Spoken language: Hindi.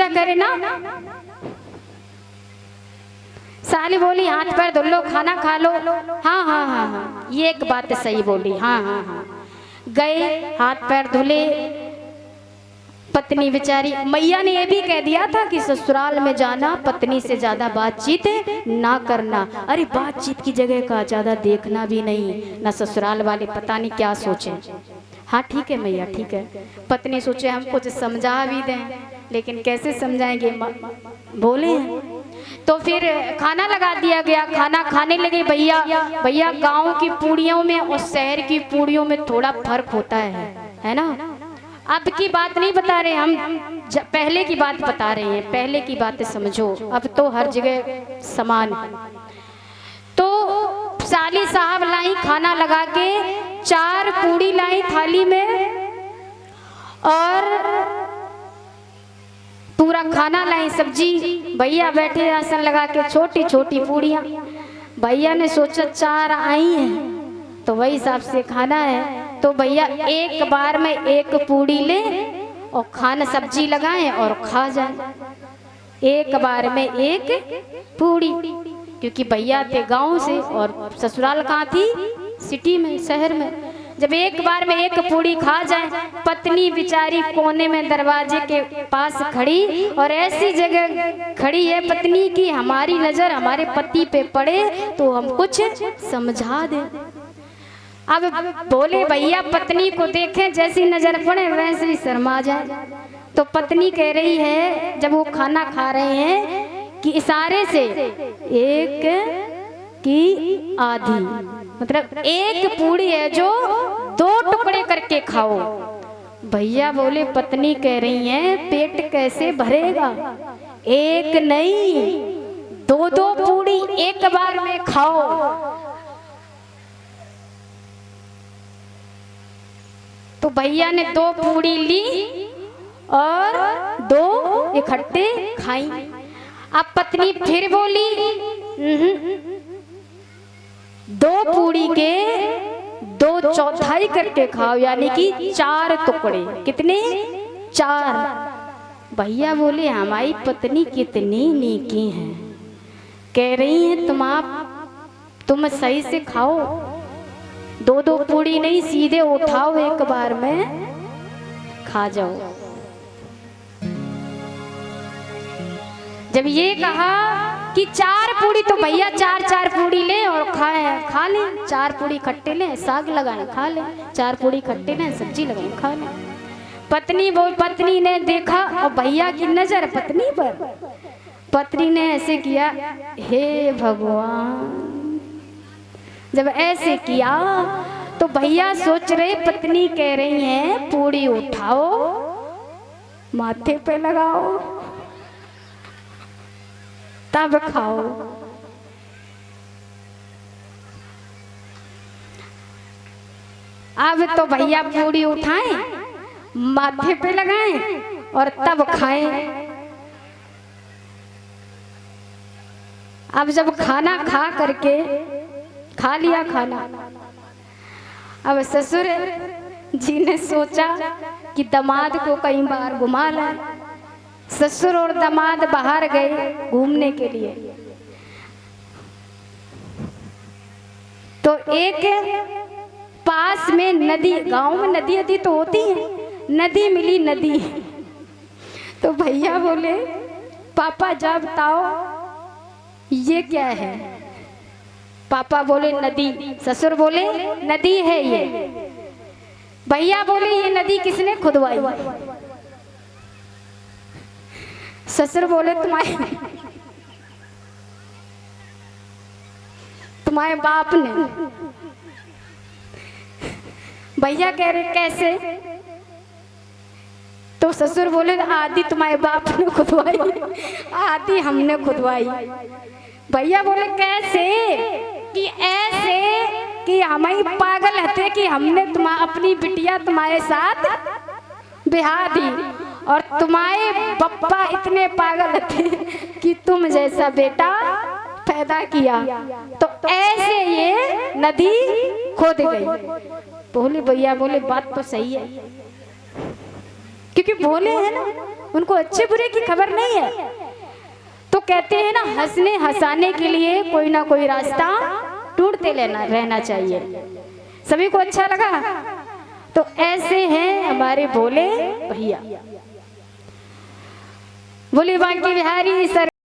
जीजा करे ना। साली बोली हाथ पैर धुल लो, खाना खा लो। हाँ हाँ हाँ हाँ, ये एक बात सही बोली। हाँ हाँ हाँ, गए हाथ पैर धुले। पत्नी बेचारी, मैया ने ये भी कह दिया था कि ससुराल में जाना पत्नी से ज्यादा बातचीत ना करना। अरे बातचीत की जगह का ज्यादा देखना भी नहीं, ना ससुराल वाले पता नहीं क्या सोचे। हाँ ठीक है मैया ठीक है। पत्नी सोचे हम कुछ समझा भी दें, लेकिन कैसे समझाएंगे, बोले हैं। तो फिर खाना लगा दिया गया, खाना खाने लगे। भैया भैया गाँव की पूड़ियों में और शहर की पूड़ियों में थोड़ा फर्क होता है ना। अब की बात नहीं बता रहे हम, पहले की बात बता रहे हैं। पहले की बातें समझो, अब तो हर जगह समान है। तो साली साहब लाई खाना लगा के, 4 पूड़ी लाई थाली में और पूरा खाना लाई, सब्जी। भैया बैठे आसन लगा के, छोटी छोटी पूड़ियाँ। भैया ने सोचा 4 आई हैं तो वही हिसाब से खाना है, तो भैया एक बार में 1 पूड़ी ले और खाना सब्जी लगाएं और खा जाए। एक बार में 1 पूड़ी, क्योंकि भैया थे गांव से और ससुराल कहाँ थी, सिटी में, शहर में। जब एक बार में 1 पूड़ी खा जाए, पत्नी बेचारी कोने में दरवाजे के पास खड़ी, और ऐसी जगह खड़ी है पत्नी की हमारी नजर हमारे पति पे पड़े तो हम कुछ समझा दें। अब बोले भैया पत्नी को देखें, जैसी नजर पड़े वैसे ही शर्मा जाए। तो पत्नी कह रही है, जब वो खाना खा रहे हैं, कि इशारे से 1 की आधी, मतलब 1 पूड़ी है जो 2 टुकड़े करके खाओ। भैया बोले पत्नी कह रही है पेट कैसे भरेगा, 1 नहीं 2-2 पूड़ी एक बार में खाओ। तो भैया ने 2 पूड़ी ली और 2 इकट्ठे खाई। अब पत्नी फिर बोली 2 पूड़ी के 2/4 करके खाओ, यानी कि 4 टुकड़े। कितने? 4। भैया बोले हमारी पत्नी कितनी नेकी है, कह रही है तुम सही से खाओ, 2-2 पूड़ी नहीं, सीधे उठाओ एक बार में खा जाओ। जब ये कहा कि 4 पूड़ी, तो भैया 4-4 पूड़ी ले और खा ले। 4 पूड़ी खट्टे ले, साग लगाए खा ले, 4 पूड़ी खट्टे ले, सब्जी लगाए खा ले। पत्नी ने देखा और भैया की नजर पत्नी पर, पत्नी ने ऐसे किया, हे भगवान। जब ऐसे किया तो भैया सोच रहे, पत्नी कह रही हैं पूड़ी उठाओ माथे पे लगाओ तब खाओ। अब तो भैया पूड़ी उठाएं, माथे पे लगाएं और तब खाएं। अब जब खाना खा करके खा लिया खाना, अब ससुर जी ने सोचा कि दामाद को कई बार घुमा लाए। ससुर और दामाद बाहर गए घूमने के लिए, तो एक पास में नदी, गांव में नदी नदी तो होती है, नदी मिली नदी। तो भैया बोले पापा जा बताओ ये क्या है। पापा बोले नदी, ससुर बोले नदी है ये। भैया बोले ये नदी किसने खुदवाई। ससुर बोले तुम्हारे बाप ने। भैया कह रहे कैसे। तो ससुर बोले आधी तुम्हारे बाप ने खुदवाई, आधी हमने खुदवाई। भैया बोले कैसे, कि ऐसे कि हम ही पागल थे कि हमने अपनी बिटिया तुम्हारे साथ बिहा दी, और तुम्हारे पप्पा इतने पागल थे कि तुम जैसा बेटा पैदा किया, तो ऐसे ये नदी खोद गई। बोले भैया बोले बात तो सही है, क्योंकि भोले हैं ना, उनको अच्छे बुरे की खबर नहीं है। तो कहते हैं ना, हंसने हंसाने के लिए कोई ना कोई रास्ता ढूंढते रहना चाहिए। सभी को अच्छा लगा? तो ऐसे हैं हमारे भोले भैया। बोले बांके बिहारी सर।